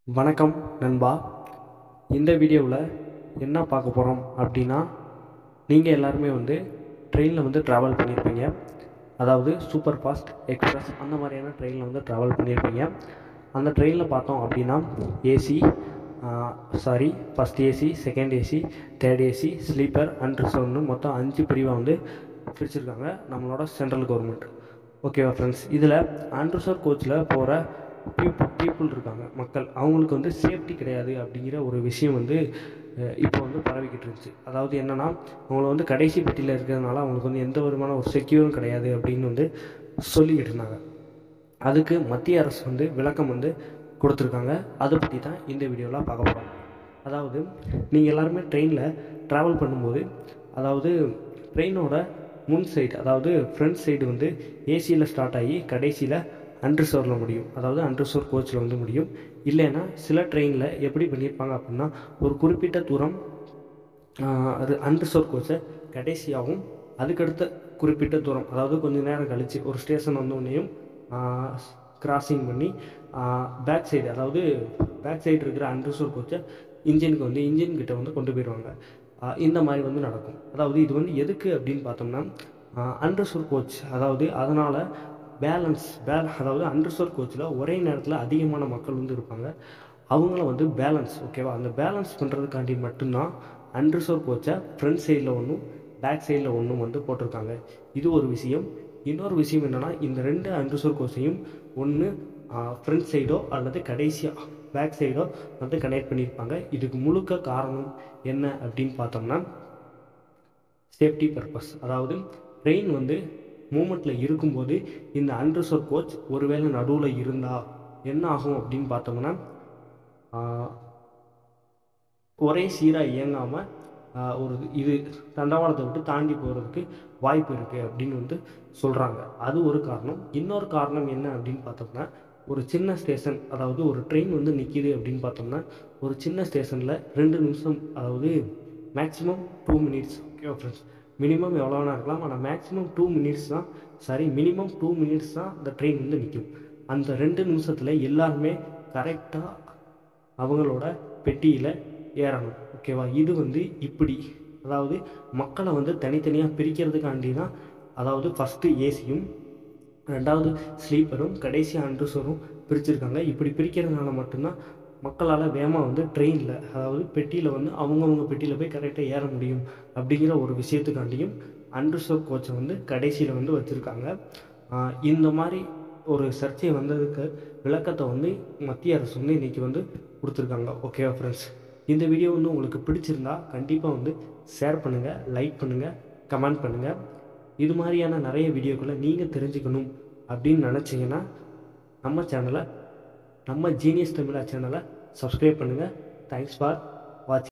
வணக்கம் நண்பா. இந்த வீடியோவில் என்ன பார்க்க போகிறோம் அப்படின்னா, நீங்கள் எல்லாருமே ட்ரெயினில் ட்ராவல் பண்ணியிருப்பீங்க. அதாவது சூப்பர் ஃபாஸ்ட், எக்ஸ்பிரஸ் அந்த மாதிரியான ட்ரெயினில் ட்ராவல் பண்ணியிருப்பீங்க. அந்த ட்ரெயினில் பார்த்தோம் அப்படின்னா AC, first AC, second AC, third AC, sleeper and ரிசர்வ்னு மொத்தம் 5 பிரிவாக பிரிச்சுருக்காங்க நம்மளோட சென்ட்ரல் கவர்மெண்ட். ஓகேவா ஃப்ரெண்ட்ஸ், இதில் அன்ரிசர்வ் கோச்சில் போகிற பீப்புள் இருக்காங்க, மக்கள். அவங்களுக்கு சேஃப்டி கிடையாது அப்படிங்கிற ஒரு விஷயம் இப்போ பரவிக்கிட்டு இருந்துச்சு. அதாவது என்னென்னா, அவங்கள கடைசி பெட்டியில் இருக்கிறதுனால அவங்களுக்கு எந்த விதமான ஒரு செக்யூரும் கிடையாது அப்படின்னு சொல்லிக்கிட்டு இருந்தாங்க. அதுக்கு மத்திய அரசு விளக்கம் கொடுத்துருக்காங்க. அதை பற்றி தான் இந்த வீடியோவில் பார்க்க போகிறோம். அதாவது நீங்கள் எல்லாருமே ட்ரெயினில் ட்ராவல் பண்ணும்போது, அதாவது ட்ரெயினோட முன் சைடு, அதாவது ஃப்ரண்ட் சைடு ஏசியில் ஸ்டார்ட் ஆகி கடைசியில் அன்ரிசர்வில் முடியும். அதாவது அன்ரிசர்வ் கோச்சில் முடியும். இல்லைன்னா சில ட்ரெயினில் எப்படி பண்ணியிருப்பாங்க அப்படின்னா, ஒரு குறிப்பிட்ட தூரம் அது அன்ரிசர்வ் கோச்சை கடைசியாகவும் அதுக்கடுத்த குறிப்பிட்ட தூரம், அதாவது கொஞ்சம் நேரம் கழித்து ஒரு ஸ்டேஷன் வந்தோடனேயும் கிராசிங் பண்ணி பேக் சைடு, அதாவது பேக் சைடு இருக்கிற அன்ரிசர்வ் கோச்சை இன்ஜின்கிட்ட கொண்டு போயிடுவாங்க. இந்த மாதிரி நடக்கும். அதாவது இது எதுக்கு அப்படின்னு பார்த்தோம்னா, அன்ரிசர்வ் கோச், அதாவது அதனால் அதாவது அன்ரிசர்வ் கோச்சில் ஒரே நேரத்தில் அதிகமான மக்கள் இருப்பாங்க. அவங்கள பேலன்ஸ், ஓகேவா, அந்த பேலன்ஸ் பண்ணுறதுக்காண்டி மட்டும்தான் அன்ரிசர்வ் கோச்சை ஃப்ரண்ட் சைடில் ஒன்றும் பேக் சைடில் ஒன்றும் போட்டிருக்காங்க. இது ஒரு விஷயம். இன்னொரு விஷயம் என்னென்னா, இந்த 2 அன்ரிசர்வ் கோச்சையும் ஒன்று ஃப்ரண்ட் சைடோ அல்லது கடைசியாக பேக் சைடோ கனெக்ட் பண்ணியிருப்பாங்க. இதுக்கு முழுக்க காரணம் என்ன அப்படின்னு பார்த்தோம்னா, சேஃப்டி பர்பஸ். அதாவது ட்ரெயின் மூமெண்ட்டில் இருக்கும்போது இந்த அன்ரிசர்வ் கோச் ஒருவேளை நடுவில் இருந்தால் என்ன ஆகும் அப்படின்னு பார்த்தோம்னா, ஒரே சீராக இயங்காமல் ஒரு தண்டவாளத்தை விட்டு தாண்டி போகிறதுக்கு வாய்ப்பு இருக்குது அப்படின்னு சொல்கிறாங்க. அது ஒரு காரணம். இன்னொரு காரணம் என்ன அப்படின்னு பார்த்தோம்னா, ஒரு சின்ன ஸ்டேஷன், அதாவது ஒரு ட்ரெயின் நிற்கிது அப்படின்னு பார்த்தோம்னா, ஒரு சின்ன ஸ்டேஷனில் 2 நிமிஷம், அதாவது maximum 2 minutes, okay friends, minimum எவ்வளோ வேணா இருக்கலாம், ஆனால் மேக்ஸிமம் 2 மினிட்ஸ் தான், மினிமம் 2 மினிட்ஸ் தான் இந்த ட்ரெயின் நிற்கும். அந்த 2 நிமிஷத்தில் எல்லாருமே கரெக்டாக அவங்களோட பெட்டியில் ஏறணும். ஓகேவா, இது இப்படி, அதாவது மக்களை தனித்தனியாக பிரிக்கிறதுக்காண்டி தான். அதாவது ஃபஸ்ட்டு ஏசியும், 2வது ஸ்லீப்பரும், கடைசி அன்ரிசர்வும் பிரிச்சுருக்காங்க. இப்படி பிரிக்கிறதுனால மட்டும்தான் மக்களால் வேகமாக ட்ரெயினில், அதாவது பெட்டியில் அவங்கவுங்க பெட்டியில் போய் கரெக்டாக ஏற முடியும் அப்படிங்கிற ஒரு விஷயத்துக்காண்டியும் அன்ரிசர்வ் கோச்சை கடைசியில் வச்சுருக்காங்க. இந்த மாதிரி ஒரு சர்ச்சை வந்ததுக்கு விளக்கத்தை மத்திய அரசு இன்றைக்கி கொடுத்துருக்காங்க. ஓகேவா ஃப்ரெண்ட்ஸ், இந்த வீடியோ உங்களுக்கு பிடிச்சிருந்தா கண்டிப்பாக ஷேர் பண்ணுங்கள், லைக் பண்ணுங்கள், கமெண்ட் பண்ணுங்கள். இது மாதிரியான நிறைய வீடியோக்களை நீங்கள் தெரிஞ்சுக்கணும் அப்படின்னு நினச்சிங்கன்னா நம்ம ஜீனியஸ் தமிழா சேனலை சப்ஸ்கிரைப் பண்ணுங்கள். தேங்க்ஸ் ஃபார் வாட்சிங்.